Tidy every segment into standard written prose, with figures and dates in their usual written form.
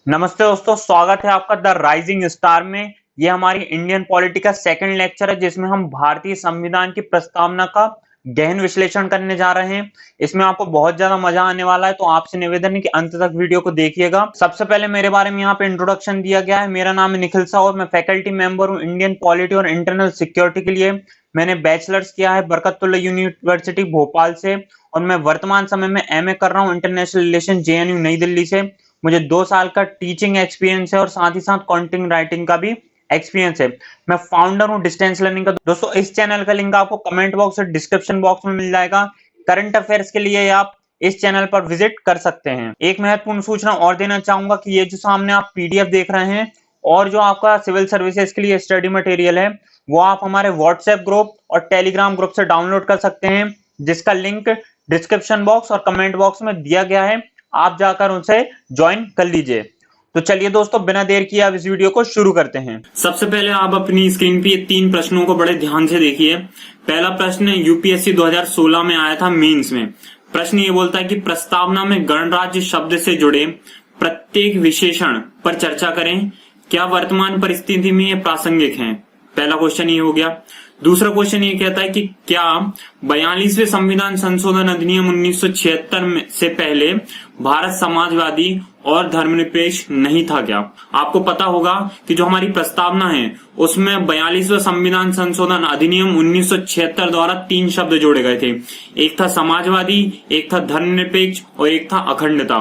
नमस्ते दोस्तों, स्वागत है आपका द राइजिंग स्टार में। ये हमारी इंडियन पॉलिटी का सेकंड लेक्चर है जिसमें हम भारतीय संविधान की प्रस्तावना का गहन विश्लेषण करने जा रहे हैं। इसमें आपको बहुत ज्यादा मजा आने वाला है, तो आपसे निवेदन है कि अंत तक वीडियो को देखिएगा। सबसे पहले मेरे बारे में यहाँ पे इंट्रोडक्शन दिया गया है। मेरा नाम है निखिल साह और मैं फैकल्टी मेंबर हूँ इंडियन पॉलिटी और इंटरनल सिक्योरिटी के लिए। मैंने बैचलर्स किया है बरकतुल्लाह यूनिवर्सिटी भोपाल से और मैं वर्तमान समय में एमए कर रहा हूँ इंटरनेशनल रिलेशन जेएनयू नई दिल्ली से। मुझे 2 साल का टीचिंग एक्सपीरियंस है और साथ ही साथ कंटेंट राइटिंग का भी एक्सपीरियंस है। मैं फाउंडर हूं डिस्टेंस लर्निंग का। दोस्तों, इस चैनल का लिंक आपको कमेंट बॉक्स और डिस्क्रिप्शन बॉक्स में मिल जाएगा। करंट अफेयर्स के लिए आप इस चैनल पर विजिट कर सकते हैं। एक महत्वपूर्ण सूचना और देना चाहूंगा कि ये जो सामने आप पीडीएफ देख रहे हैं और जो आपका सिविल सर्विसेज के लिए स्टडी मटेरियल है वो आप हमारे व्हाट्सएप ग्रुप और टेलीग्राम ग्रुप से डाउनलोड कर सकते हैं, जिसका लिंक डिस्क्रिप्शन बॉक्स और कमेंट बॉक्स में दिया गया है। आप जाकर उनसे ज्वाइन कर लीजिए। तो चलिए दोस्तों, बिना देर किए आप इस वीडियो को शुरू करते हैं। सबसे पहले आप अपनी स्क्रीन पे ये 3 प्रश्नों को बड़े ध्यान से देखिए। पहला प्रश्न यूपीएससी 2016 में आया था मेंस में। प्रश्न ये बोलता है कि प्रस्तावना में गणराज्य शब्द से जुड़े प्रत्येक विशेषण पर चर्चा करें, क्या वर्तमान परिस्थिति में ये प्रासंगिक है। पहला क्वेश्चन ये हो गया। दूसरा क्वेश्चन ये कहता है कि क्या 42वें संविधान संशोधन अधिनियम 1976 से पहले भारत समाजवादी और धर्मनिरपेक्ष नहीं था क्या। आपको पता होगा कि जो हमारी प्रस्तावना है उसमें 42वें संविधान संशोधन अधिनियम 1976 द्वारा 3 शब्द जोड़े गए थे। एक था समाजवादी, एक था धर्मनिरपेक्ष और एक था अखंडता।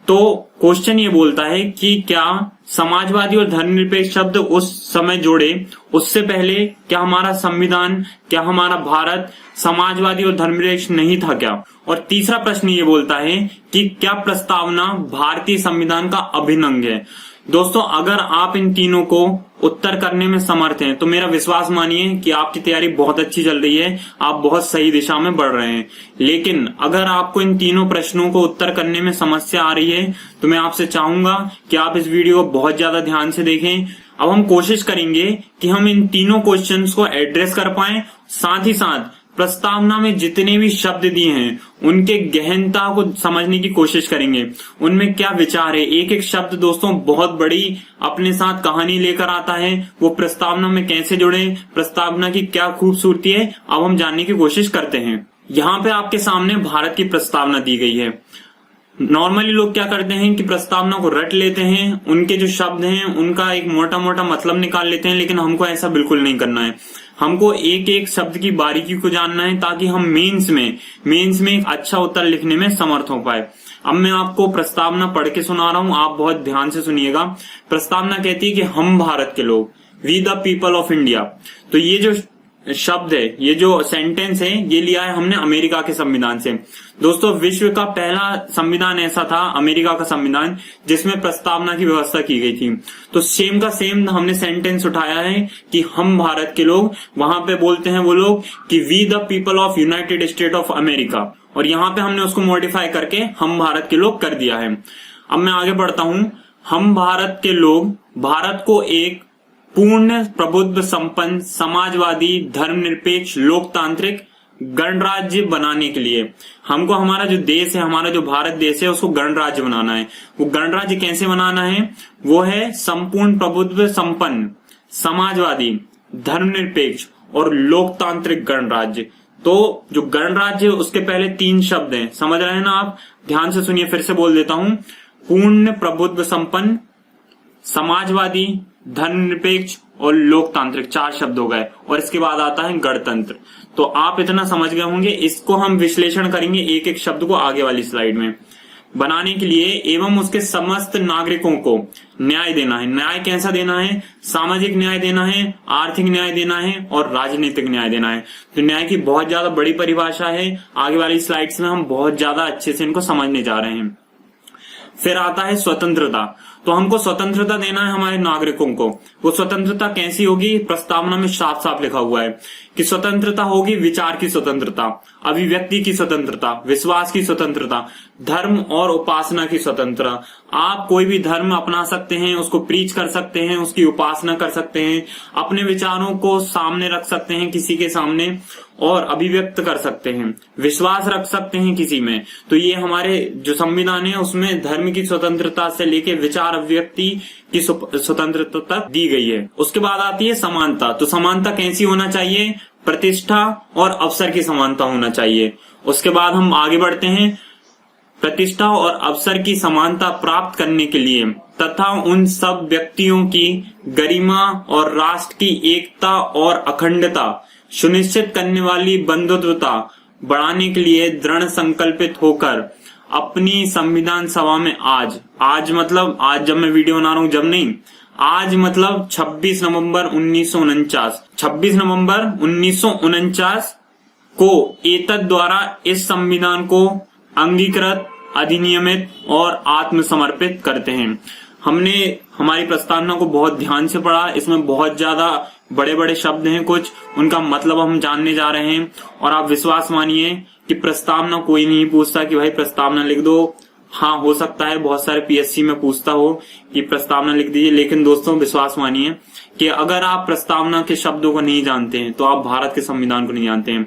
तो क्वेश्चन ये बोलता है कि क्या समाजवादी और धर्मनिरपेक्ष शब्द उस समय जोड़े, उससे पहले क्या हमारा संविधान, क्या हमारा भारत समाजवादी और धर्मनिरपेक्ष नहीं था क्या। और तीसरा प्रश्न ये बोलता है कि क्या प्रस्तावना भारतीय संविधान का अभिन्न अंग है। दोस्तों, अगर आप इन तीनों को उत्तर करने में समर्थ हैं तो मेरा विश्वास मानिए कि आपकी तैयारी बहुत अच्छी चल रही है, आप बहुत सही दिशा में बढ़ रहे हैं। लेकिन अगर आपको इन तीनों प्रश्नों को उत्तर करने में समस्या आ रही है तो मैं आपसे चाहूंगा कि आप इस वीडियो को बहुत ज्यादा ध्यान से देखें। अब हम कोशिश करेंगे कि हम इन तीनों क्वेश्चंस को एड्रेस कर पाएं, साथ ही साथ प्रस्तावना में जितने भी शब्द दिए हैं उनके गहनता को समझने की कोशिश करेंगे, उनमें क्या विचार है। एक एक शब्द दोस्तों बहुत बड़ी अपने साथ कहानी लेकर आता है। वो प्रस्तावना में कैसे जुड़े, प्रस्तावना की क्या खूबसूरती है, अब हम जानने की कोशिश करते हैं। यहाँ पे आपके सामने भारत की प्रस्तावना दी गई है। नॉर्मली लोग क्या करते हैं कि प्रस्तावना को रट लेते हैं, उनके जो शब्द हैं उनका एक मोटा मोटा मतलब निकाल लेते हैं, लेकिन हमको ऐसा बिल्कुल नहीं करना है। हमको एक एक शब्द की बारीकी को जानना है ताकि हम मेंस में एक अच्छा उत्तर लिखने में समर्थ हो पाए। अब मैं आपको प्रस्तावना पढ़ के सुना रहा हूं, आप बहुत ध्यान से सुनिएगा। प्रस्तावना कहती है कि हम भारत के लोग, we the people of India. तो ये जो शब्द है, ये जो सेंटेंस है, ये लिया है हमने अमेरिका के संविधान से। दोस्तों, विश्व का पहला संविधान ऐसा था, अमेरिका का संविधान, जिसमें प्रस्तावना की व्यवस्था की गई थी। तो सेम का सेम हमने सेंटेंस उठाया है कि हम भारत के लोग, वहां पे बोलते हैं वो लोग कि we the people of United State of America, और यहाँ पे हमने उसको मॉडिफाई करके हम भारत के लोग कर दिया है। अब मैं आगे बढ़ता हूं। हम भारत के लोग भारत को एक पूर्ण प्रबुद्ध संपन्न समाजवादी धर्मनिरपेक्ष लोकतांत्रिक गणराज्य बनाने के लिए, हमको हमारा जो देश है, हमारा जो भारत देश है, उसको गणराज्य बनाना है। वो गणराज्य कैसे बनाना है, वो है संपूर्ण प्रबुद्ध संपन्न समाजवादी धर्मनिरपेक्ष और लोकतांत्रिक गणराज्य। तो जो गणराज्य, उसके पहले 3 शब्द हैं, समझ रहे हैं ना आप। ध्यान से सुनिए, फिर से बोल देता हूं। पूर्ण प्रबुद्ध संपन्न समाजवादी धर्मनिरपेक्ष और लोकतांत्रिक, 4 शब्द हो गए, और इसके बाद आता है गणतंत्र। तो आप इतना समझ गए होंगे। इसको हम विश्लेषण करेंगे एक एक शब्द को आगे वाली स्लाइड में। बनाने के लिए एवं उसके समस्त नागरिकों को न्याय देना है। न्याय कैसा देना है, सामाजिक न्याय देना है, आर्थिक न्याय देना है और राजनीतिक न्याय देना है। तो न्याय की बहुत ज्यादा बड़ी परिभाषा है, आगे वाली स्लाइड्स में हम बहुत ज्यादा अच्छे से इनको समझने जा रहे हैं। फिर आता है स्वतंत्रता। तो हमको स्वतंत्रता देना है हमारे नागरिकों को। वो स्वतंत्रता कैसी होगी, प्रस्तावना में साफ साफ लिखा हुआ है कि स्वतंत्रता होगी विचार की स्वतंत्रता, अभिव्यक्ति की स्वतंत्रता, विश्वास की स्वतंत्रता, धर्म और उपासना की स्वतंत्रता। आप कोई भी धर्म अपना सकते हैं, उसको प्रीच कर सकते हैं, उसकी उपासना कर सकते हैं, अपने विचारों को सामने रख सकते हैं किसी के सामने और अभिव्यक्त कर सकते हैं, विश्वास रख सकते हैं किसी में। तो ये हमारे जो संविधान है उसमें धर्म की स्वतंत्रता से लेके विचार अभिव्यक्ति की स्वतंत्रता तक दी गई है। उसके बाद आती है समानता। तो समानता कैसी होना चाहिए? प्रतिष्ठा और अवसर की समानता होना चाहिए। उसके बाद हम आगे बढ़ते हैं, प्रतिष्ठा और अवसर की समानता प्राप्त करने के लिए तथा उन सब व्यक्तियों की गरिमा और राष्ट्र की एकता और अखंडता सुनिश्चित करने वाली बंधुत्वता बढ़ाने के लिए दृढ़ संकल्पित होकर अपनी संविधान सभा में आज मतलब आज जब मैं वीडियो बना रहा हूं, जब नहीं, आज मतलब 26 नवंबर 1949 को एतद द्वारा इस संविधान को अंगीकृत, अधिनियमित और आत्मसमर्पित करते हैं। हमने हमारी प्रस्तावना को बहुत ध्यान से पढ़ा। इसमें बहुत ज्यादा बड़े बड़े शब्द हैं, कुछ उनका मतलब हम जानने जा रहे हैं। और आप विश्वास मानिए कि प्रस्तावना कोई नहीं पूछता कि भाई प्रस्तावना लिख दो। हाँ, हो सकता है बहुत सारे पीएससी में पूछता हो कि प्रस्तावना लिख दीजिए, लेकिन दोस्तों विश्वास मानिए कि अगर आप प्रस्तावना के शब्दों को नहीं जानते हैं तो आप भारत के संविधान को नहीं जानते हैं।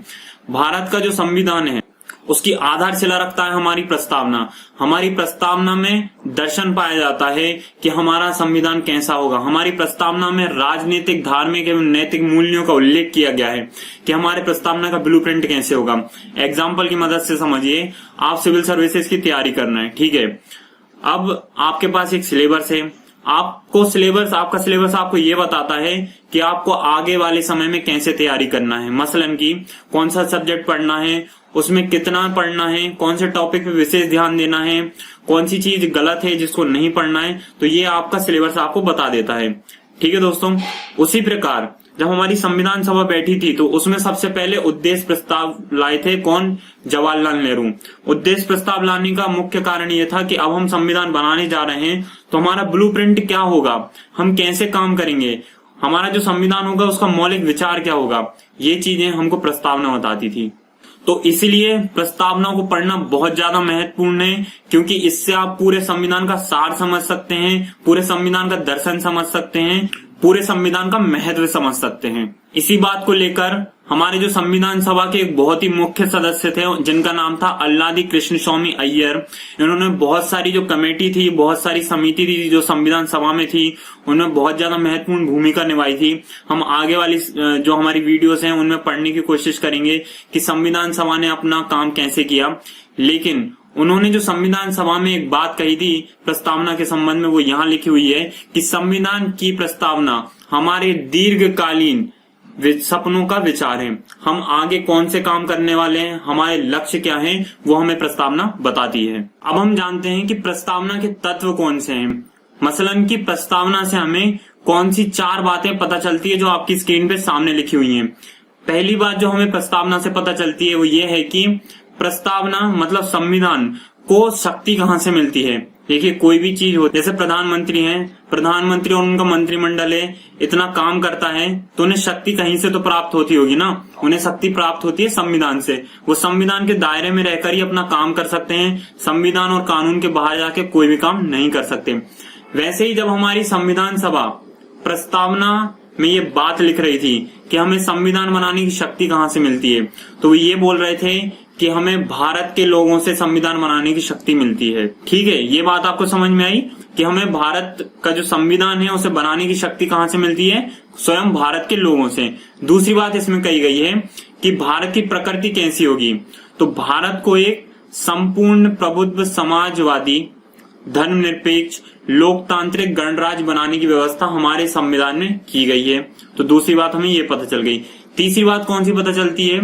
भारत का जो संविधान है उसकी आधारशिला रखता है हमारी प्रस्तावना। हमारी प्रस्तावना में दर्शन पाया जाता है कि हमारा संविधान कैसा होगा। हमारी प्रस्तावना में राजनीतिक, धार्मिक एवं नैतिक मूल्यों का उल्लेख किया गया है कि हमारे प्रस्तावना का ब्लूप्रिंट कैसे होगा। एग्जाम्पल की मदद से समझिए, आप सिविल सर्विसेज की तैयारी करना है, ठीक है। अब आपके पास एक सिलेबस है, आपका सिलेबस आपको ये बताता है कि आपको आगे वाले समय में कैसे तैयारी करना है। मसलन की कौन सा सब्जेक्ट पढ़ना है, उसमें कितना पढ़ना है, कौन से टॉपिक पे विशेष ध्यान देना है, कौन सी चीज गलत है जिसको नहीं पढ़ना है, तो ये आपका सिलेबस आपको बता देता है, ठीक है दोस्तों। उसी प्रकार जब हमारी संविधान सभा बैठी थी तो उसमें सबसे पहले उद्देश्य प्रस्ताव लाए थे कौन? जवाहरलाल नेहरू। उद्देश्य प्रस्ताव लाने का मुख्य कारण ये था कि अब हम संविधान बनाने जा रहे हैं तो हमारा ब्लूप्रिंट क्या होगा, हम कैसे काम करेंगे, हमारा जो संविधान होगा उसका मौलिक विचार क्या होगा, ये चीजें हमको प्रस्तावना बताती थी। तो इसलिए प्रस्तावना को पढ़ना बहुत ज्यादा महत्वपूर्ण है, क्योंकि इससे आप पूरे संविधान का सार समझ सकते हैं, पूरे संविधान का दर्शन समझ सकते हैं, पूरे संविधान का महत्व समझ सकते हैं। इसी बात को लेकर हमारे जो संविधान सभा के एक बहुत ही मुख्य सदस्य थे जिनका नाम था अल्लादी कृष्ण स्वामी अय्यर, इन्होंने बहुत सारी जो कमेटी थी, बहुत सारी समिति थी जो संविधान सभा में थी, उनमें बहुत ज्यादा महत्वपूर्ण भूमिका निभाई थी। हम आगे वाली जो हमारी वीडियोस हैं उनमें पढ़ने की कोशिश करेंगे कि संविधान सभा ने अपना काम कैसे किया। लेकिन उन्होंने जो संविधान सभा में एक बात कही थी प्रस्तावना के संबंध में, वो यहाँ लिखी हुई है कि संविधान की प्रस्तावना हमारे दीर्घकालीन सपनों का विचार है। हम आगे कौन से काम करने वाले हैं, हमारे लक्ष्य क्या हैं, वो हमें प्रस्तावना बताती है। अब हम जानते हैं कि प्रस्तावना के तत्व कौन से हैं। मसलन की प्रस्तावना से हमें कौन सी 4 बातें पता चलती है जो आपकी स्क्रीन पे सामने लिखी हुई हैं। पहली बात जो हमें प्रस्तावना से पता चलती है वो ये है कि प्रस्तावना मतलब संविधान को शक्ति कहाँ से मिलती है। देखिए, कोई भी चीज हो, जैसे प्रधानमंत्री हैं, प्रधानमंत्री और उनका मंत्रिमंडल है, इतना काम करता है तो उन्हें शक्ति कहीं से तो प्राप्त होती होगी ना। उन्हें शक्ति प्राप्त होती है संविधान से। वो संविधान के दायरे में रहकर ही अपना काम कर सकते हैं, संविधान और कानून के बाहर जाके कोई भी काम नहीं कर सकते। वैसे ही जब हमारी संविधान सभा प्रस्तावना में ये बात लिख रही थी कि हमें संविधान बनाने की शक्ति कहाँ से मिलती है, तो वो ये बोल रहे थे कि हमें भारत के लोगों से संविधान बनाने की शक्ति मिलती है। ठीक है, ये बात आपको समझ में आई कि हमें भारत का जो संविधान है उसे बनाने की शक्ति कहाँ से मिलती है? स्वयं भारत के लोगों से। दूसरी बात इसमें कही गई है कि भारत की प्रकृति कैसी होगी, तो भारत को एक संपूर्ण प्रबुद्ध समाजवादी धर्मनिरपेक्ष लोकतांत्रिक गणराज्य बनाने की व्यवस्था हमारे संविधान में की गई है। तो दूसरी बात हमें ये पता चल गई। तीसरी बात कौन सी पता चलती है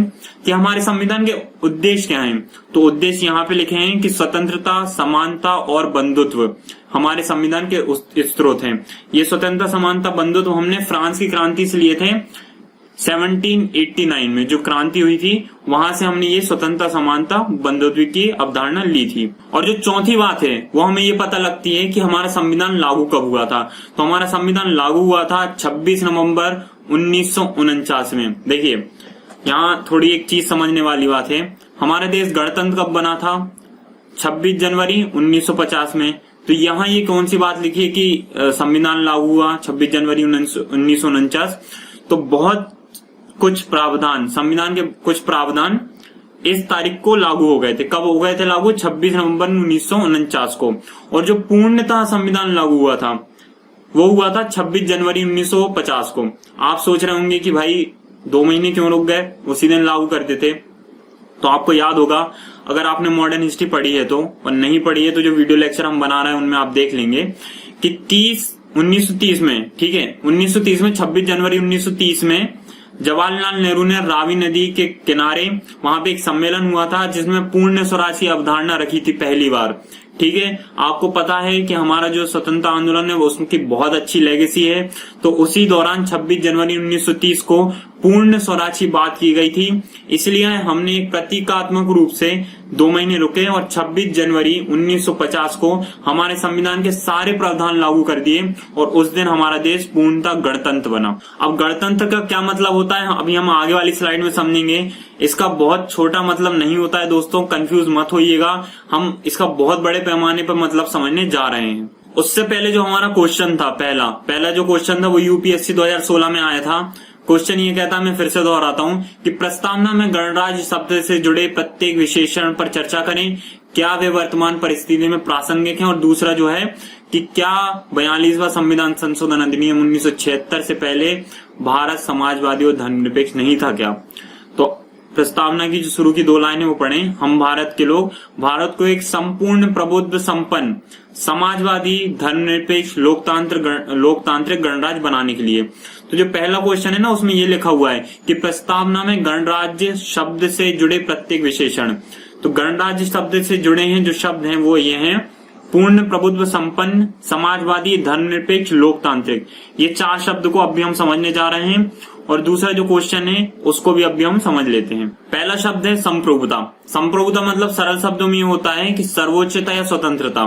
कि हमारे संविधान के उद्देश्य क्या हैं। तो उद्देश्य यहाँ पे लिखे हैं कि स्वतंत्रता, समानता और बंधुत्व हमारे संविधान के स्रोत हैं। ये स्वतंत्रता, समानता, बंधुत्व हमने फ्रांस की क्रांति से लिए थे। 1789 में जो क्रांति हुई थी वहां से हमने ये स्वतंत्रता, समानता, बंधुत्व की अवधारणा ली थी। और जो चौथी बात है वो हमें ये पता लगती है कि हमारा संविधान लागू कब हुआ था। तो हमारा संविधान लागू हुआ था 26 नवंबर 1949 में। देखिए, यहाँ थोड़ी एक चीज समझने वाली बात है। हमारा देश गणतंत्र कब बना था? 26 जनवरी 1950 में। तो यहाँ ये कौन सी बात लिखी है कि संविधान लागू हुआ 26 जनवरी 1949। तो बहुत कुछ प्रावधान, संविधान के कुछ प्रावधान इस तारीख को लागू हो गए थे। कब हो गए थे लागू? 26 नवंबर 1949 को। और जो पूर्णतः संविधान लागू हुआ था वो हुआ था 26 जनवरी 1950 को। आप सोच रहे होंगे कि भाई 2 महीने क्यों रुक गए, उसी दिन लागू करते थे। तो आपको याद होगा, अगर आपने मॉडर्न हिस्ट्री पढ़ी है तो, और नहीं पढ़ी है तो जो वीडियो लेक्चर हम बना रहे हैं उनमें आप देख लेंगे कि 1930 में, ठीक है, 1930 में 26 जनवरी 1930 में जवाहरलाल नेहरू ने रावी नदी के किनारे वहां पे एक सम्मेलन हुआ था जिसमें पूर्ण स्वराज की अवधारणा रखी थी पहली बार। ठीक है, आपको पता है कि हमारा जो स्वतंत्रता आंदोलन है वो उसकी बहुत अच्छी लेगेसी है। तो उसी दौरान 26 जनवरी 1930 को पूर्ण स्वराज की बात की गई थी, इसलिए हमने एक प्रतीकात्मक रूप से 2 महीने रुके और 26 जनवरी 1950 को हमारे संविधान के सारे प्रावधान लागू कर दिए और उस दिन हमारा देश पूर्णतः गणतंत्र बना। अब गणतंत्र का क्या मतलब होता है अभी हम आगे वाली स्लाइड में समझेंगे। इसका बहुत छोटा मतलब नहीं होता है दोस्तों, कंफ्यूज मत होइएगा, हम इसका बहुत बड़े पैमाने पर मतलब समझने जा रहे हैं। उससे पहले जो हमारा क्वेश्चन था, पहला जो क्वेश्चन था वो यूपीएससी 2016 में आया था। क्वेश्चन ये कहता है, मैं फिर से दोहराता हूं, कि प्रस्तावना में गणराज्य शब्द से जुड़े प्रत्येक विशेषण पर चर्चा करें, क्या वे वर्तमान परिस्थिति में प्रासंगिक हैं। और दूसरा जो है कि क्या 42वां संविधान संशोधन अधिनियम 1976 से पहले भारत समाजवादी और धर्मनिरपेक्ष नहीं था क्या। तो प्रस्तावना की जो शुरू की 2 लाइनें वो पढ़ें, हम भारत के लोग भारत को एक संपूर्ण प्रबुद्ध संपन्न समाजवादी धर्मनिरपेक्ष लोकतांत्रिक गणराज्य बनाने के लिए। तो जो पहला क्वेश्चन है ना उसमें ये लिखा हुआ है कि प्रस्तावना में गणराज्य शब्द से जुड़े प्रत्येक विशेषण। तो गणराज्य शब्द से जुड़े हैं जो शब्द हैं वो ये हैं, पूर्ण प्रभुत्व संपन्न समाजवादी धर्मनिरपेक्ष लोकतांत्रिक। ये 4 शब्द को अभी हम समझने जा रहे हैं और दूसरा जो क्वेश्चन है उसको भी अभी हम समझ लेते हैं। पहला शब्द है संप्रभुता। संप्रभुता मतलब सरल शब्दों में ये होता है कि सर्वोच्चता या स्वतंत्रता।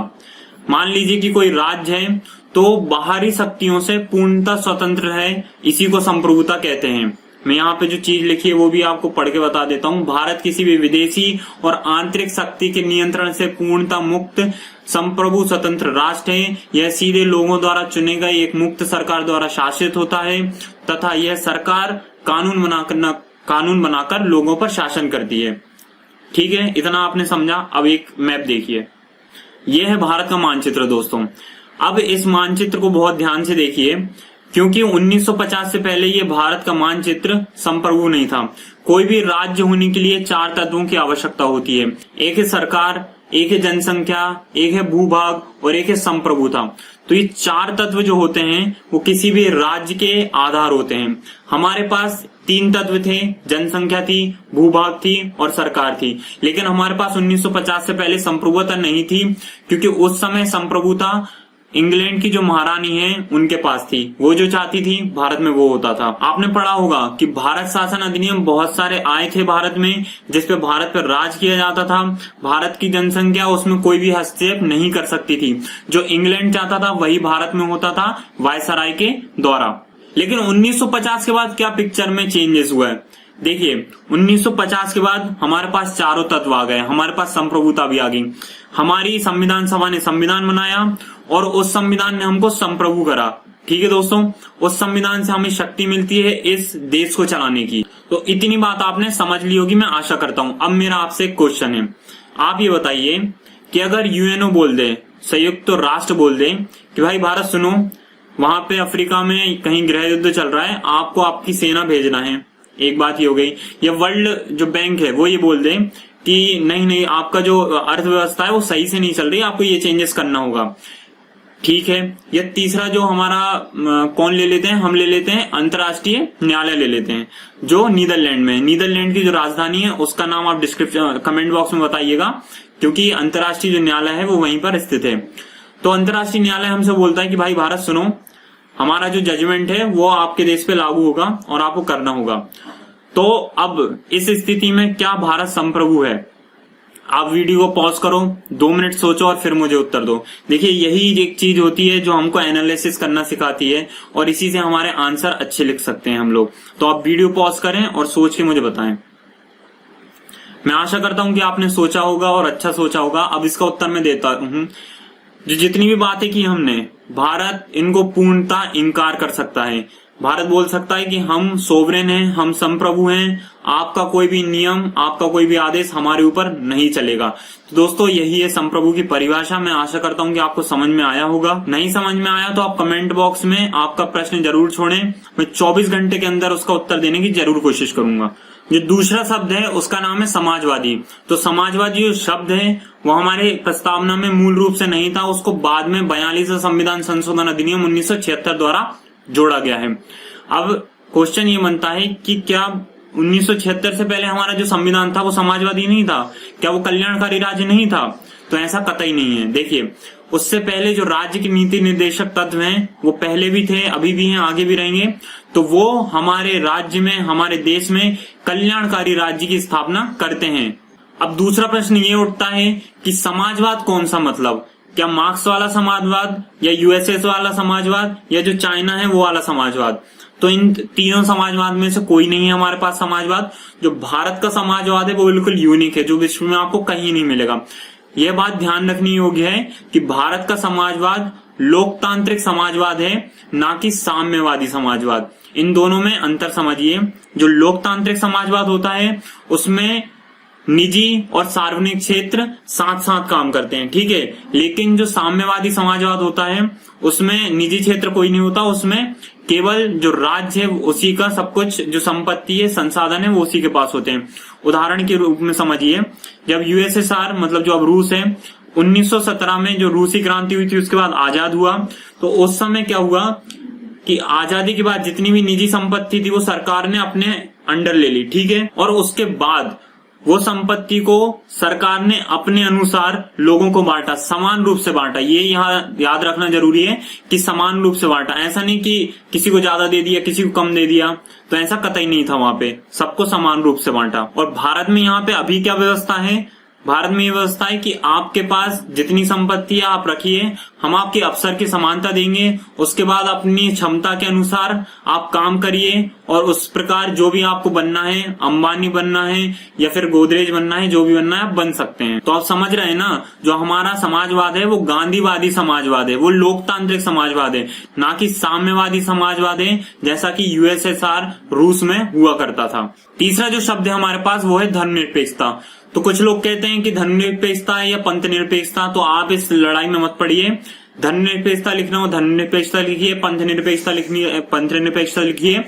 मान लीजिए कि कोई राज्य है तो बाहरी शक्तियों से पूर्णतः स्वतंत्र है, इसी को संप्रभुता कहते हैं। मैं यहाँ पे जो चीज लिखी है वो भी आपको पढ़ के बता देता हूँ। भारत किसी भी विदेशी और आंतरिक शक्ति के नियंत्रण से पूर्णतः मुक्त संप्रभु स्वतंत्र राष्ट्र है। यह सीधे लोगों द्वारा चुने गए एक मुक्त सरकार द्वारा शासित होता है तथा यह सरकार कानून बनाकर लोगों पर शासन करती है। ठीक है, इतना आपने समझा। अब एक मैप देखिए, यह है भारत का मानचित्र दोस्तों। अब इस मानचित्र को बहुत ध्यान से देखिए, क्योंकि 1950 से पहले ये भारत का मानचित्र संप्रभु नहीं था। कोई भी राज्य होने के लिए 4 तत्वों की आवश्यकता होती है। एक है सरकार, एक है जनसंख्या, एक है भूभाग और एक है संप्रभुता। तो ये 4 तत्व जो होते हैं वो किसी भी राज्य के आधार होते हैं। हमारे पास 3 तत्व थे, जनसंख्या थी, भूभाग थी और सरकार थी। लेकिन हमारे पास 1950 से पहले संप्रभुता नहीं थी, क्योंकि उस समय संप्रभुता इंग्लैंड की जो महारानी है उनके पास थी। वो जो चाहती थी भारत में वो होता था। आपने पढ़ा होगा कि भारत शासन अधिनियम बहुत सारे आए थे भारत में, जिसपे भारत पर राज किया जाता था। भारत की जनसंख्या उसमें कोई भी हस्तक्षेप नहीं कर सकती थी। जो इंग्लैंड चाहता था वही भारत में होता था वायसराय के द्वारा। लेकिन 1950 के बाद क्या पिक्चर में चेंजेस हुआ है देखिए। 1950 के बाद हमारे पास 4 तत्व आ गए, हमारे पास संप्रभुता भी आ गई। हमारी संविधान सभा ने संविधान बनाया और उस संविधान ने हमको संप्रभु करा। ठीक है दोस्तों, उस संविधान से हमें शक्ति मिलती है इस देश को चलाने की। तो इतनी बात आपने समझ ली होगी, मैं आशा करता हूं। अब मेरा आपसे एक क्वेश्चन है, आप ये बताइए कि अगर यूएनओ बोल दे, संयुक्त राष्ट्र बोल दे कि भाई भारत सुनो, वहां पे अफ्रीका में कहीं गृह युद्ध चल रहा है, आपको आपकी सेना भेजना है, एक बात ये हो गई। या वर्ल्ड जो बैंक है वो ये बोल दे कि नहीं आपका जो अर्थव्यवस्था है वो सही से नहीं चल रही, आपको ये चेंजेस करना होगा। ठीक है। या तीसरा जो हमारा कौन ले लेते हैं, हम ले लेते हैं अंतर्राष्ट्रीय न्यायालय ले लेते हैं जो नीदरलैंड में है। नीदरलैंड की जो राजधानी है उसका नाम आप डिस्क्रिप्शन कमेंट बॉक्स में बताइएगा, क्योंकि अंतर्राष्ट्रीय जो न्यायालय है वो वहीं पर स्थित है। तो अंतर्राष्ट्रीय न्यायालय हमसे बोलता है कि भाई भारत सुनो, हमारा जो जजमेंट है वो आपके देश पे लागू होगा और आपको करना होगा। तो अब इस स्थिति में क्या भारत संप्रभु है? आप वीडियो को पॉज करो, 2 मिनट सोचो और फिर मुझे उत्तर दो। देखिए यही एक चीज होती है जो हमको एनालिसिस करना सिखाती है और इसी से हमारे आंसर अच्छे लिख सकते हैं हम लोग। तो आप वीडियो पॉज करें और सोच के मुझे बताएं। मैं आशा करता हूं कि आपने सोचा होगा और अच्छा सोचा होगा। अब इसका उत्तर मैं देता हूं। जो जितनी भी बातें की हमने, भारत इनको पूर्णतः इनकार कर सकता है। भारत बोल सकता है कि हम सोवरेन हैं, हम संप्रभु हैं, आपका कोई भी नियम, आपका कोई भी आदेश हमारे ऊपर नहीं चलेगा। तो दोस्तों यही है संप्रभु की परिभाषा। मैं आशा करता हूं कि आपको समझ में आया होगा। नहीं समझ में आया तो आप कमेंट बॉक्स में आपका प्रश्न जरूर छोड़ें, मैं 24 घंटे के अंदर उसका उत्तर देने की जरूर कोशिश करूंगा। जो दूसरा शब्द है उसका नाम है समाजवादी। तो समाजवादी जो शब्द है वो हमारे प्रस्तावना में मूल रूप से नहीं था, उसको बाद में 42वें संविधान संशोधन अधिनियम 1976 द्वारा जोड़ा गया है। अब क्वेश्चन ये बनता है कि क्या 1976 से पहले हमारा जो संविधान था वो समाजवादी नहीं था? क्या वो कल्याणकारी राज्य नहीं था? तो ऐसा कतई नहीं है। देखिए, उससे पहले जो राज्य की नीति निर्देशक तत्व हैं वो पहले भी थे, अभी भी हैं, आगे भी रहेंगे। तो वो हमारे राज्य में, हमारे देश में कल्याणकारी राज्य की स्थापना करते हैं। अब दूसरा प्रश्न ये उठता है कि समाजवाद कौन सा, मतलब क्या मार्क्स वाला समाजवाद या यूएसएस वाला समाजवाद या जो चाइना है वो वाला समाजवाद? तो इन तीनों समाजवाद में से कोई नहीं है हमारे पास समाजवाद। जो भारत का समाजवाद है वो बिल्कुल यूनिक है, जो विश्व में आपको कहीं नहीं मिलेगा। यह बात ध्यान रखनी योग्य है कि भारत का समाजवाद लोकतांत्रिक समाजवाद है, ना कि साम्यवादी समाजवाद। इन दोनों में अंतर समझिए। जो लोकतांत्रिक समाजवाद होता है उसमें निजी और सार्वजनिक क्षेत्र साथ साथ काम करते हैं, ठीक है। लेकिन जो साम्यवादी समाजवाद होता है उसमें निजी क्षेत्र कोई नहीं होता, उसमें केवल जो राज्य है उसी का सब कुछ, जो संपत्ति है, संसाधन है, वो उसी के पास होते हैं। उदाहरण के रूप में समझिए, जब यूएसएसआर मतलब जो अब रूस है 1917 में जो रूसी क्रांति हुई थी उसके बाद आजाद हुआ, तो उस समय क्या हुआ कि आजादी के बाद जितनी भी निजी संपत्ति थी वो सरकार ने अपने अंडर ले ली, ठीक है। और उसके बाद वो संपत्ति को सरकार ने अपने अनुसार लोगों को बांटा, समान रूप से बांटा। ये यहाँ याद रखना जरूरी है कि समान रूप से बांटा, ऐसा नहीं कि किसी को ज्यादा दे दिया किसी को कम दे दिया, तो ऐसा कतई नहीं था। वहां पे सबको समान रूप से बांटा। और भारत में यहाँ पे अभी क्या व्यवस्था है? भारत में ये व्यवस्था है कि आपके पास जितनी संपत्ति है आप रखिए, हम आपके अवसर की समानता देंगे, उसके बाद अपनी क्षमता के अनुसार आप काम करिए और उस प्रकार जो भी आपको बनना है, अंबानी बनना है या फिर गोदरेज बनना है, जो भी बनना है आप बन सकते हैं। तो आप समझ रहे हैं ना, जो हमारा समाजवाद है वो गांधीवादी समाजवाद है, वो लोकतांत्रिक समाजवाद है, ना कि साम्यवादी समाजवाद है जैसा कि यूएसएसआर रूस में हुआ करता था। तीसरा जो शब्द है हमारे पास वो है धर्मनिरपेक्षता। तो कुछ लोग कहते हैं कि धर्मनिरपेक्षता है या पंथ निरपेक्षता, तो आप इस लड़ाई में मत पड़िए। धर्मनिरपेक्षता लिखना हो धर्मनिरपेक्षता लिखिए, पंथ निरपेक्षता लिखनी है पंथ निरपेक्षता लिखिए।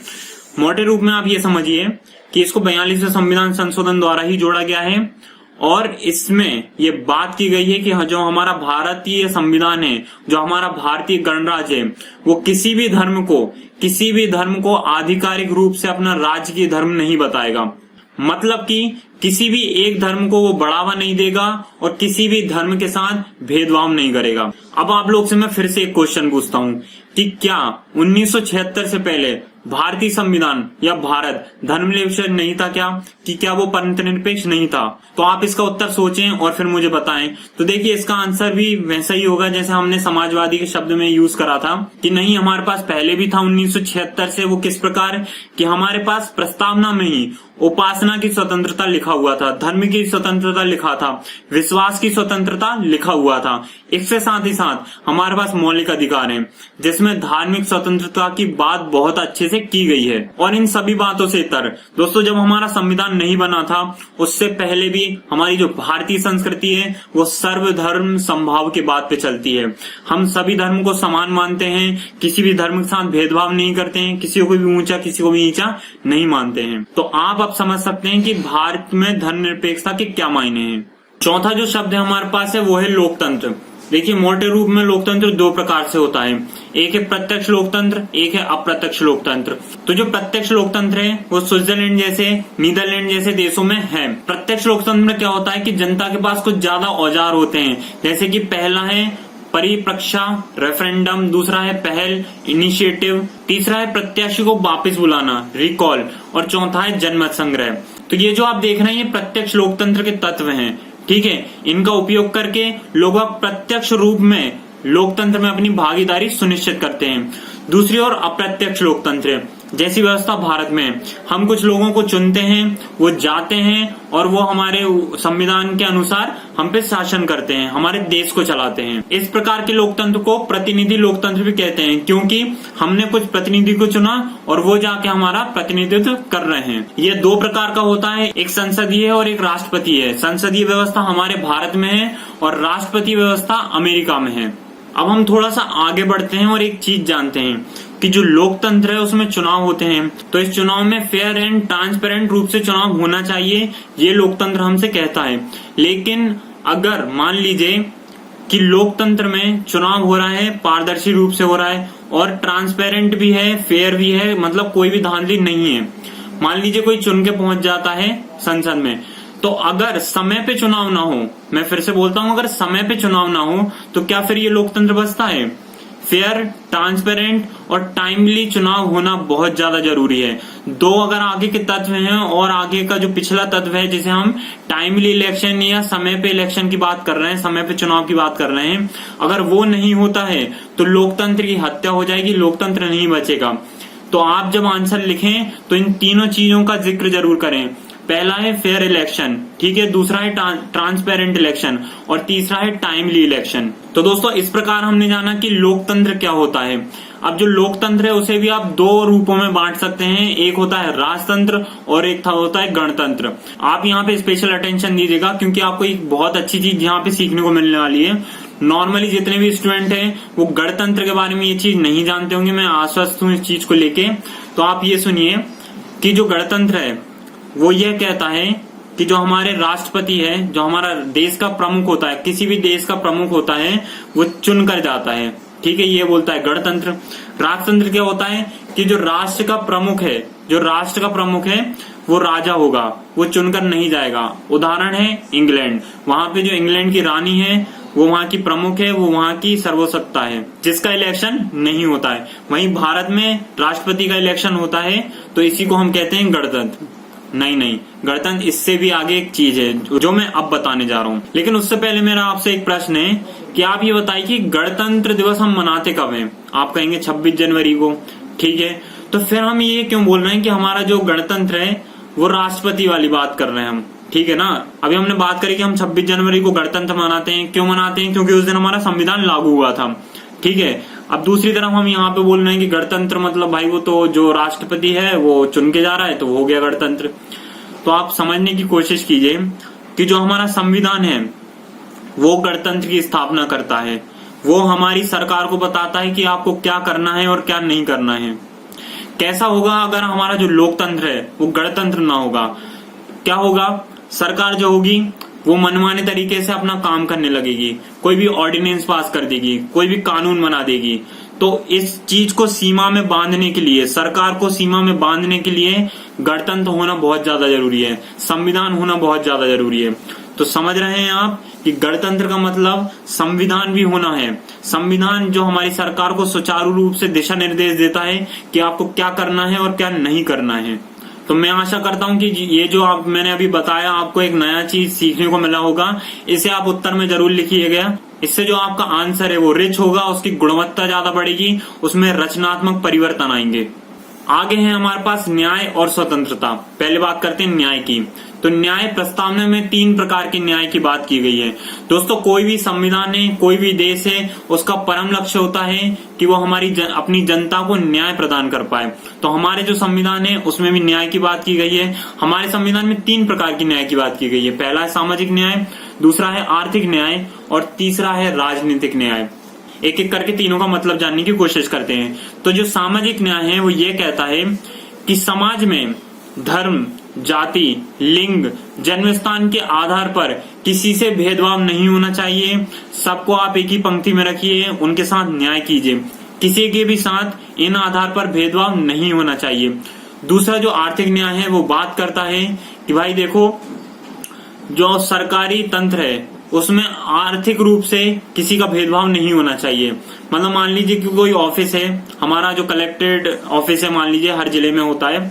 मोटे रूप में आप ये समझिए कि इसको 42वें संविधान संशोधन द्वारा ही जोड़ा गया है और इसमें ये बात की गई है कि जो हमारा भारतीय संविधान है, जो हमारा भारतीय गणराज्य है, वो किसी भी धर्म को आधिकारिक रूप से अपना राज्य की धर्म नहीं बताएगा। मतलब कि किसी भी एक धर्म को वो बढ़ावा नहीं देगा और किसी भी धर्म के साथ भेदभाव नहीं करेगा। अब आप लोग से मैं फिर से एक क्वेश्चन पूछता हूँ कि क्या 1976 से पहले भारतीय संविधान या भारत धर्मनिरपेक्ष नहीं था क्या वो पंथ निरपेक्ष नहीं था? तो आप इसका उत्तर सोचें और फिर मुझे बताएं। तो देखिए, इसका आंसर भी वैसा ही होगा जैसे हमने समाजवादी के शब्द में यूज करा था कि नहीं, हमारे पास पहले भी था 1976 से। वो किस प्रकार कि हमारे पास प्रस्तावना में ही उपासना की स्वतंत्रता लिखा हुआ था, धर्म की स्वतंत्रता लिखा था, विश्वास की स्वतंत्रता लिखा हुआ था। इसके साथ ही साथ हमारे पास मौलिक अधिकार हैं जिसमें धार्मिक स्वतंत्रता की बात बहुत अच्छे से की गई है। और इन सभी बातों से इतर दोस्तों, जब हमारा संविधान नहीं बना था उससे पहले भी हमारी जो भारतीय संस्कृति है वो सर्वधर्म समभाव की बात पे चलती है। हम सभी धर्म को समान मानते हैं, किसी भी धर्म के साथ भेदभाव नहीं करते हैं, किसी को भी ऊंचा किसी को भी नीचा नहीं मानते हैं। तो आप समझ सकते हैं कि भारत में धर्मनिरपेक्षता के क्या मायने हैं। चौथा जो शब्द है हमारे पास है वो है लोकतंत्र। देखिए, मोटे रूप में लोकतंत्र दो प्रकार से होता है, एक है प्रत्यक्ष लोकतंत्र, एक है अप्रत्यक्ष लोकतंत्र। तो जो प्रत्यक्ष लोकतंत्र है वो स्विट्जरलैंड जैसे, नीदरलैंड जैसे देशों में है। प्रत्यक्ष लोकतंत्र में क्या होता है कि जनता के पास कुछ ज्यादा औजार होते हैं, जैसे कि पहला है परिप्रेक्षा रेफरेंडम, दूसरा है पहल इनिशिएटिव, तीसरा है प्रत्याशी को वापस बुलाना रिकॉल, और चौथा है जनमत संग्रह। तो ये जो आप देख रहे हैं ये प्रत्यक्ष लोकतंत्र के तत्व हैं, ठीक है। इनका उपयोग करके लोग प्रत्यक्ष रूप में लोकतंत्र में अपनी भागीदारी सुनिश्चित करते हैं। दूसरी ओर अप्रत्यक्ष लोकतंत्र है। जैसी व्यवस्था भारत में है। हम कुछ लोगों को चुनते हैं, वो जाते हैं और वो हमारे संविधान के अनुसार हम पे शासन करते हैं, हमारे देश को चलाते हैं। इस प्रकार के लोकतंत्र को प्रतिनिधि लोकतंत्र भी कहते हैं, क्योंकि हमने कुछ प्रतिनिधि को चुना और वो जाके हमारा प्रतिनिधित्व कर रहे हैं। ये दो प्रकार का होता है, एक संसदीय और एक राष्ट्रपति है। संसदीय व्यवस्था हमारे भारत में है और राष्ट्रपति व्यवस्था अमेरिका में है। अब हम थोड़ा सा आगे बढ़ते हैं और एक चीज जानते हैं कि जो लोकतंत्र है उसमें चुनाव होते हैं, तो इस चुनाव में फेयर एंड ट्रांसपेरेंट रूप से चुनाव होना चाहिए, ये लोकतंत्र हमसे कहता है। लेकिन अगर मान लीजिए कि लोकतंत्र में चुनाव हो रहा है, पारदर्शी रूप से हो रहा है और ट्रांसपेरेंट भी है, फेयर भी है, मतलब कोई भी धांधली नहीं है, मान लीजिए कोई चुन के पहुंच जाता है संसद में, तो अगर समय पे चुनाव ना हो, मैं फिर से बोलता हूं, अगर समय पे चुनाव ना हो तो क्या फिर ये लोकतंत्र बचता है? फेयर, ट्रांसपेरेंट और टाइमली चुनाव होना बहुत ज्यादा जरूरी है। दो अगर आगे के तत्व हैं और आगे का जो पिछला तत्व है जिसे हम टाइमली इलेक्शन या समय पे इलेक्शन की बात कर रहे हैं, समय पे चुनाव की बात कर रहे हैं, अगर वो नहीं होता है तो लोकतंत्र की हत्या हो जाएगी, लोकतंत्र नहीं बचेगा। तो आप जब आंसर लिखें तो इन तीनों चीजों का जिक्र जरूर करें। पहला है फेयर इलेक्शन, ठीक है, दूसरा है ट्रांसपेरेंट इलेक्शन और तीसरा है टाइमली इलेक्शन। तो दोस्तों इस प्रकार हमने जाना कि लोकतंत्र क्या होता है। अब जो लोकतंत्र है उसे भी आप दो रूपों में बांट सकते हैं, एक होता है राजतंत्र और एक होता है गणतंत्र। आप यहाँ पे स्पेशल अटेंशन दीजिएगा क्योंकि आपको एक बहुत अच्छी चीज यहाँ पे सीखने को मिलने वाली है। नॉर्मली जितने भी स्टूडेंट हैं वो गणतंत्र के बारे में ये चीज नहीं जानते होंगे, मैं आश्वस्त हूँ इस चीज को लेके। तो आप ये सुनिए कि जो गणतंत्र है वो ये कहता है कि जो हमारे राष्ट्रपति है, जो हमारा देश का प्रमुख होता है, किसी भी देश का प्रमुख होता है, वो चुन कर जाता है, ठीक है, ये बोलता है गणतंत्र। राजतंत्र क्या होता है कि जो राष्ट्र का प्रमुख है, जो राष्ट्र का प्रमुख है वो राजा होगा, वो चुनकर नहीं जाएगा। उदाहरण है इंग्लैंड, वहां पे जो इंग्लैंड की रानी है वो वहां की प्रमुख है, वो वहां की सर्वसत्ता है, जिसका इलेक्शन नहीं होता है। वहीं भारत में राष्ट्रपति का इलेक्शन होता है, तो इसी को हम कहते हैं गणतंत्र। नहीं, गणतंत्र इससे भी आगे एक चीज है जो मैं अब बताने जा रहा हूँ। लेकिन उससे पहले मेरा आपसे एक प्रश्न है कि आप ये बताइए कि गणतंत्र दिवस हम मनाते कब हैं? आप कहेंगे 26 जनवरी को, ठीक है, तो फिर हम ये क्यों बोल रहे हैं कि हमारा जो गणतंत्र है वो राष्ट्रपति वाली बात कर रहे हैं हम, ठीक है ना। अभी हमने बात करी कि हम 26 जनवरी को गणतंत्र मनाते हैं, क्यों मनाते हैं? क्योंकि उस दिन हमारा संविधान लागू हुआ था, ठीक है। अब दूसरी तरफ हम यहाँ पे बोल रहे हैं कि गणतंत्र मतलब भाई वो तो जो राष्ट्रपति है वो चुन के जा रहा है, तो हो गया गणतंत्र। तो आप समझने की कोशिश कीजिए कि जो हमारा संविधान है वो गणतंत्र की स्थापना करता है, वो हमारी सरकार को बताता है कि आपको क्या करना है और क्या नहीं करना है। कैसा होगा अगर हमारा जो लोकतंत्र है वो गणतंत्र ना होगा? क्या होगा? सरकार जो होगी वो मनमाने तरीके से अपना काम करने लगेगी, कोई भी ऑर्डिनेंस पास कर देगी, कोई भी कानून बना देगी। तो इस चीज को सीमा में बांधने के लिए, सरकार को सीमा में बांधने के लिए गणतंत्र होना बहुत ज्यादा जरूरी है, संविधान होना बहुत ज्यादा जरूरी है। तो समझ रहे हैं आप कि गणतंत्र का मतलब संविधान भी होना है। संविधान जो हमारी सरकार को सुचारू रूप से दिशा निर्देश देता है कि आपको क्या करना है और क्या नहीं करना है। तो मैं आशा करता हूं कि ये जो मैंने अभी बताया आपको एक नया चीज सीखने को मिला होगा। इसे आप उत्तर में जरूर लिखिएगा, इससे जो आपका आंसर है वो रिच होगा, उसकी गुणवत्ता ज्यादा बढ़ेगी, उसमें रचनात्मक परिवर्तन आएंगे। आगे है हमारे पास न्याय और स्वतंत्रता। पहले बात करते हैं न्याय की। तो न्याय प्रस्तावना में 3 प्रकार के न्याय की बात की गई है। दोस्तों कोई भी संविधान है, कोई भी देश है, उसका परम लक्ष्य होता है कि वो हमारी अपनी जनता को न्याय प्रदान कर पाए। तो हमारे जो संविधान है उसमें भी न्याय की बात की गई है। हमारे संविधान में 3 प्रकार की न्याय की बात की गई है। पहला है सामाजिक न्याय, दूसरा है आर्थिक न्याय और तीसरा है राजनीतिक न्याय। एक एक करके तीनों का मतलब जानने की कोशिश करते हैं। तो जो सामाजिक न्याय है वो ये कहता है कि समाज में धर्म, जाति, लिंग, जन्मस्थान के आधार पर किसी से भेदभाव नहीं होना चाहिए। सबको आप एक ही पंक्ति में रखिए, उनके साथ न्याय कीजिए, किसी के भी साथ इन आधार पर भेदभाव नहीं होना चाहिए। दूसरा जो आर्थिक न्याय है वो बात करता है कि भाई देखो जो सरकारी तंत्र है उसमें आर्थिक रूप से किसी का भेदभाव नहीं होना चाहिए। मतलब मान लीजिए कि कोई ऑफिस है, हमारा जो कलेक्टेड ऑफिस है मान लीजिए हर जिले में होता है,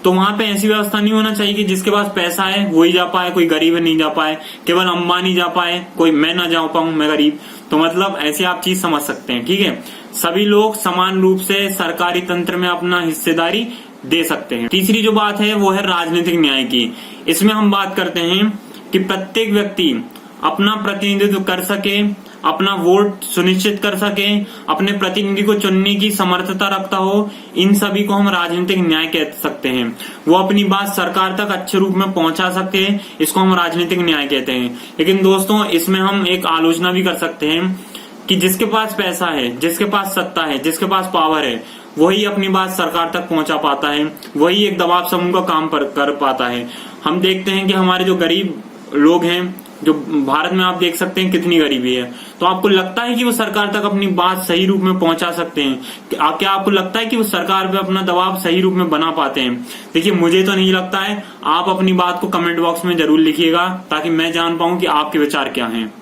तो वहां पे ऐसी व्यवस्था नहीं होना चाहिए कि जिसके पास पैसा है वही जा पाए, कोई गरीब नहीं जा पाए, केवल अंबानी जा पाए, कोई मैं ना जा पाऊं, मैं गरीब। तो मतलब ऐसे आप चीज समझ सकते हैं, ठीक है। सभी लोग समान रूप से सरकारी तंत्र में अपना हिस्सेदारी दे सकते हैं। तीसरी जो बात है वो है राजनीतिक न्याय की। इसमें हम बात करते हैं कि प्रत्येक व्यक्ति अपना प्रतिनिधित्व कर सके, अपना वोट सुनिश्चित कर सके, अपने प्रतिनिधि को चुनने की समर्थता रखता हो, इन सभी को हम राजनीतिक न्याय कह सकते हैं। वो अपनी बात सरकार तक अच्छे रूप में पहुंचा सकते हैं, इसको हम राजनीतिक न्याय कहते हैं। लेकिन दोस्तों, इसमें हम एक आलोचना भी कर सकते हैं कि जिसके पास पैसा है, जिसके पास सत्ता है, जिसके पास पावर है, वही अपनी बात सरकार तक पहुंचा पाता है, वही एक दबाव समूह का काम कर पाता है। हम देखते हैं कि हमारे जो गरीब लोग हैं, जो भारत में आप देख सकते हैं कितनी गरीबी है, तो आपको लगता है कि वो सरकार तक अपनी बात सही रूप में पहुंचा सकते हैं? क्या आपको लगता है कि वो सरकार पे अपना दबाव सही रूप में बना पाते हैं? देखिए, मुझे तो नहीं लगता है। आप अपनी बात को कमेंट बॉक्स में जरूर लिखिएगा ताकि मैं जान पाऊं कि आपके विचार क्या हैं।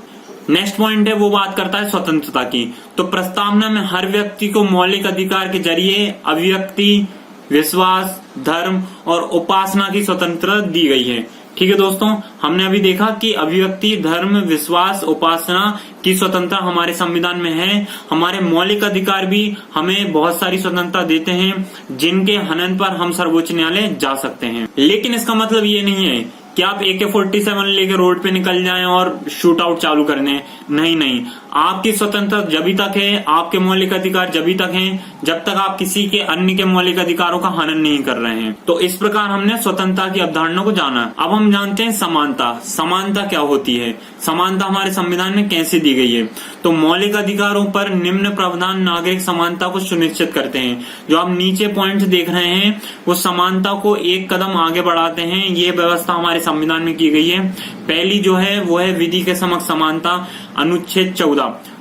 नेक्स्ट पॉइंट है वो बात करता है स्वतंत्रता की। तो प्रस्तावना में हर व्यक्ति को मौलिक अधिकार के जरिए अभिव्यक्ति, विश्वास, धर्म और उपासना की स्वतंत्रता दी गई है। ठीक है दोस्तों, हमने अभी देखा कि अभिव्यक्ति, धर्म, विश्वास, उपासना की स्वतंत्रता हमारे संविधान में है। हमारे मौलिक अधिकार भी हमें बहुत सारी स्वतंत्रता देते हैं, जिनके हनन पर हम सर्वोच्च न्यायालय जा सकते हैं। लेकिन इसका मतलब ये नहीं है कि आप AK-47 लेके रोड पे निकल जाएं और शूट आउट चालू कर दें। नहीं, आपकी स्वतंत्रता जब तक है, आपके मौलिक अधिकार जब तक हैं, जब तक आप किसी के अन्य के मौलिक अधिकारों का हनन नहीं कर रहे हैं। तो इस प्रकार हमने स्वतंत्रता की अवधारणा को जाना। अब हम जानते हैं समानता। समानता क्या होती है? समानता हमारे संविधान में कैसे दी गई है? तो मौलिक अधिकारों पर निम्न प्रावधान नागरिक समानता को सुनिश्चित करते हैं। जो आप नीचे पॉइंट देख रहे हैं वो समानता को एक कदम आगे बढ़ाते हैं। ये व्यवस्था हमारे संविधान में की गई है। पहली जो है वो है विधि के समक्ष समानता, अनुच्छेद 14।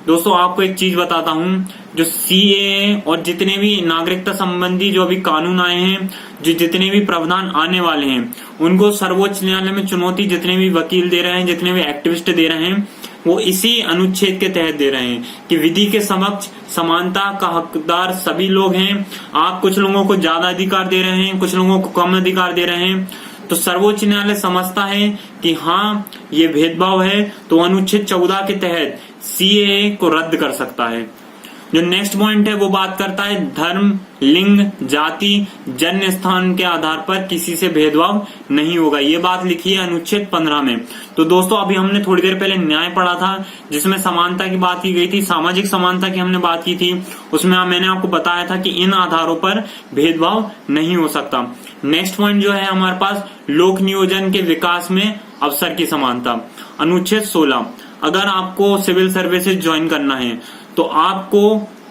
दोस्तों, आपको एक चीज बताता हूं, जो CAA और जितने भी नागरिकता संबंधी जो अभी कानून आए हैं, जो जितने भी प्रावधान आने वाले हैं, उनको सर्वोच्च न्यायालय में चुनौती जितने भी वकील दे रहे हैं, जितने भी एक्टिविस्ट दे रहे हैं, वो इसी अनुच्छेद के तहत दे रहे हैं कि विधि के समक्ष समानता का हकदार सभी लोग हैं। आप कुछ लोगों को ज्यादा अधिकार दे रहे हैं, कुछ लोगों को कम अधिकार दे रहे हैं, तो सर्वोच्च न्यायालय समझता है कि हाँ, ये भेदभाव है, तो अनुच्छेद 14 के तहत CAA को रद्द कर सकता है। जो नेक्स्ट पॉइंट है वो बात करता है धर्म, लिंग, जाति, जन्म स्थान के आधार पर किसी से भेदभाव नहीं होगा। ये बात लिखी है अनुच्छेद 15 में। तो दोस्तों, अभी हमने थोड़ी देर पहले न्याय पढ़ा था, जिसमें समानता की बात की गई थी, सामाजिक समानता की हमने बात की थी। उसमें मैंने आपको बताया था कि इन आधारों पर भेदभाव नहीं हो सकता। नेक्स्ट पॉइंट जो है हमारे पास, लोक नियोजन के विकास में अवसर की समानता, अनुच्छेद 16। अगर आपको सिविल सर्विसेज ज्वाइन करना है तो आपको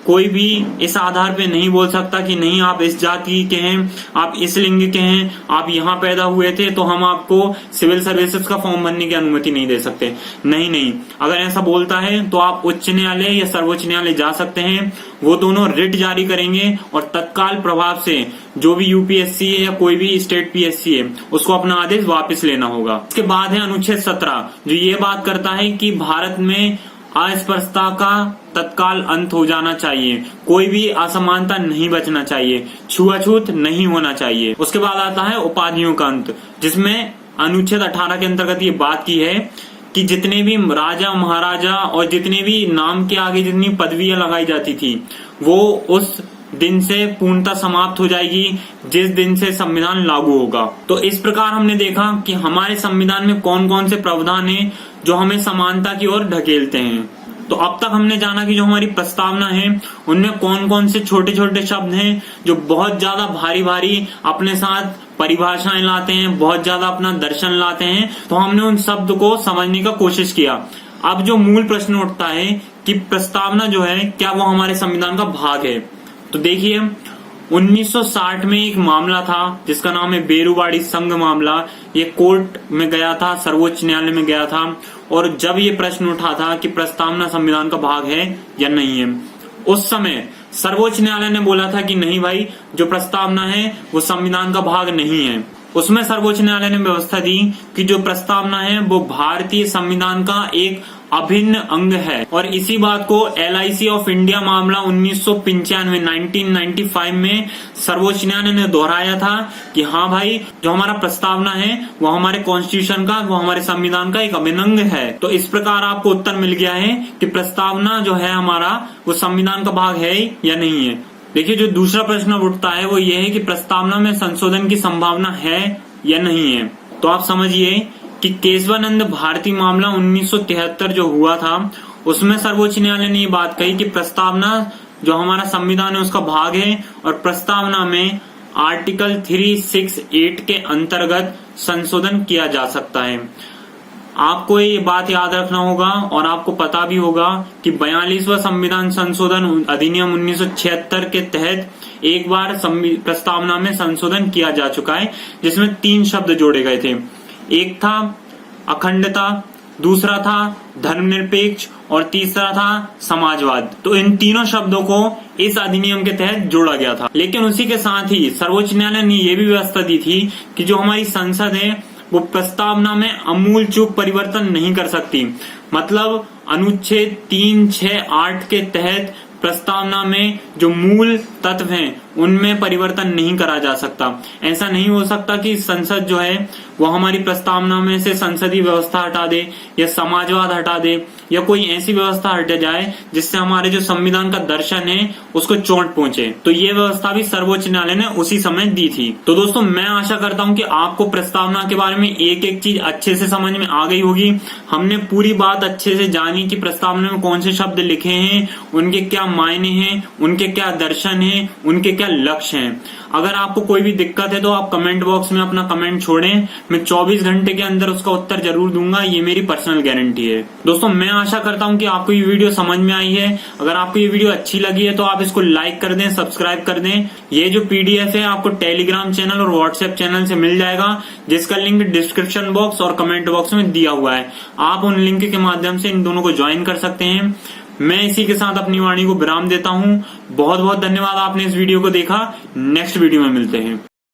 कोई भी इस आधार पे नहीं बोल सकता कि नहीं, आप इस जाति के हैं, आप इस लिंग के हैं, आप यहाँ पैदा हुए थे तो हम आपको सिविल सर्विसेज का फॉर्म भरने की अनुमति नहीं दे सकते। नहीं, अगर ऐसा बोलता है तो आप उच्च न्यायालय या सर्वोच्च न्यायालय जा सकते हैं। वो दोनों रिट जारी करेंगे और तत्काल प्रभाव से जो भी UPSC है या कोई भी स्टेट PSC है, उसको अपना आदेश वापस लेना होगा। इसके बाद है अनुच्छेद 17, जो ये बात करता है कि भारत में अस्पृश्यता का तत्काल अंत हो जाना चाहिए, कोई भी असमानता नहीं बचना चाहिए, छुआछूत नहीं होना चाहिए। उसके बाद आता है उपाधियों का अंत, जिसमें अनुच्छेद 18 के अंतर्गत ये बात की है कि जितने भी राजा, महाराजा और जितने भी नाम के आगे जितनी पदवियां लगाई जाती थी, वो उस दिन से पूर्णतः समाप्त हो जाएगी जिस दिन से संविधान लागू होगा। तो इस प्रकार हमने देखा कि हमारे संविधान में कौन कौन से प्रावधान हैं जो हमें समानता की ओर ढकेलते हैं। तो अब तक हमने जाना कि जो हमारी प्रस्तावना है उनमें कौन कौन से छोटे छोटे शब्द हैं जो बहुत ज्यादा भारी भारी अपने साथ परिभाषाएं लाते हैं, बहुत ज्यादा अपना दर्शन लाते हैं। तो हमने उन शब्द को समझने का कोशिश किया। अब जो मूल प्रश्न उठता है कि प्रस्तावना जो है क्या वो हमारे संविधान का भाग है? तो देखिए, 1960 में एक मामला था जिसका नाम है बेरुवाड़ी संघ मामला। ये कोर्ट में गया था, सर्वोच्च न्यायालय में गया था, और जब ये प्रश्न उठा था कि प्रस्तावना संविधान का भाग है या नहीं है, उस समय सर्वोच्च न्यायालय ने बोला था कि नहीं भाई, जो प्रस्तावना है वो संविधान का भाग नहीं है। उसमें सर्वोच्च न्यायालय ने व्यवस्था दी कि जो प्रस्तावना है वो भारतीय संविधान का एक अभिन्न अंग है। और इसी बात को LIC ऑफ इंडिया मामला 1995 में सर्वोच्च न्यायालय ने दोहराया था कि हाँ भाई, जो हमारा प्रस्तावना है वो हमारे कॉन्स्टिट्यूशन का, वो हमारे संविधान का एक अभिन्न अंग है। तो इस प्रकार आपको उत्तर मिल गया है कि प्रस्तावना जो है हमारा वो संविधान का भाग है या नहीं है। देखिए, जो दूसरा प्रश्न उठता है वो ये है कि प्रस्तावना में संशोधन की संभावना है या नहीं है। तो आप समझिए कि केशवानंद भारती मामला 1973 जो हुआ था, उसमें सर्वोच्च न्यायालय ने ये बात कही कि प्रस्तावना जो हमारा संविधान है उसका भाग है और प्रस्तावना में आर्टिकल 368 के अंतर्गत संशोधन किया जा सकता है। आपको ये बात याद रखना होगा और आपको पता भी होगा कि 42वां संविधान संशोधन अधिनियम 1976 के तहत एक बार प्रस्तावना में संशोधन किया जा चुका है, जिसमें 3 शब्द जोड़े गए थे। एक था अखंडता, दूसरा था धर्मनिरपेक्ष और तीसरा था समाजवाद। तो इन तीनों शब्दों को इस अधिनियम के तहत जोड़ा गया था। लेकिन उसी के साथ ही सर्वोच्च न्यायालय ने यह भी व्यवस्था दी थी कि जो हमारी संसद है वो प्रस्तावना में अमूल चूक परिवर्तन नहीं कर सकती। मतलब अनुच्छेद 368 के तहत प्रस्तावना में जो मूल तत्व हैं उनमें परिवर्तन नहीं करा जा सकता। ऐसा नहीं हो सकता कि संसद जो है वो हमारी प्रस्तावना में से संसदीय व्यवस्था हटा दे या समाजवाद हटा दे या कोई ऐसी व्यवस्था हट जाए जिससे हमारे जो संविधान का दर्शन है उसको चोट पहुंचे। तो ये व्यवस्था भी सर्वोच्च न्यायालय ने उसी समय दी थी। तो दोस्तों, मैं आशा करता हूं कि आपको प्रस्तावना के बारे में एक एक चीज अच्छे से समझ में आ गई होगी। हमने पूरी बात अच्छे से जानी कि प्रस्तावना में कौन से शब्द लिखे हैं, उनके क्या मायने हैं, उनके क्या दर्शन हैं, उनके क्या लक्ष्य हैं। अगर आपको कोई भी दिक्कत है तो आप कमेंट बॉक्स में अपना कमेंट छोड़ें, मैं 24 घंटे के अंदर उसका उत्तर जरूर दूंगा, ये मेरी पर्सनल गारंटी है। दोस्तों, मैं आशा करता हूं कि आपको ये वीडियो समझ में आई है। अगर आपको ये वीडियो अच्छी लगी है तो आप इसको लाइक कर दें, सब्सक्राइब कर दें। ये जो PDF है आपको टेलीग्राम चैनल और व्हाट्सएप चैनल से मिल जाएगा, जिसका लिंक डिस्क्रिप्शन बॉक्स और कमेंट बॉक्स में दिया हुआ है। आप उन लिंक के माध्यम से इन दोनों को ज्वाइन कर सकते हैं। मैं इसी के साथ अपनी वाणी को विराम देता हूं। बहुत बहुत धन्यवाद, आपने इस वीडियो को देखा। नेक्स्ट वीडियो में मिलते हैं।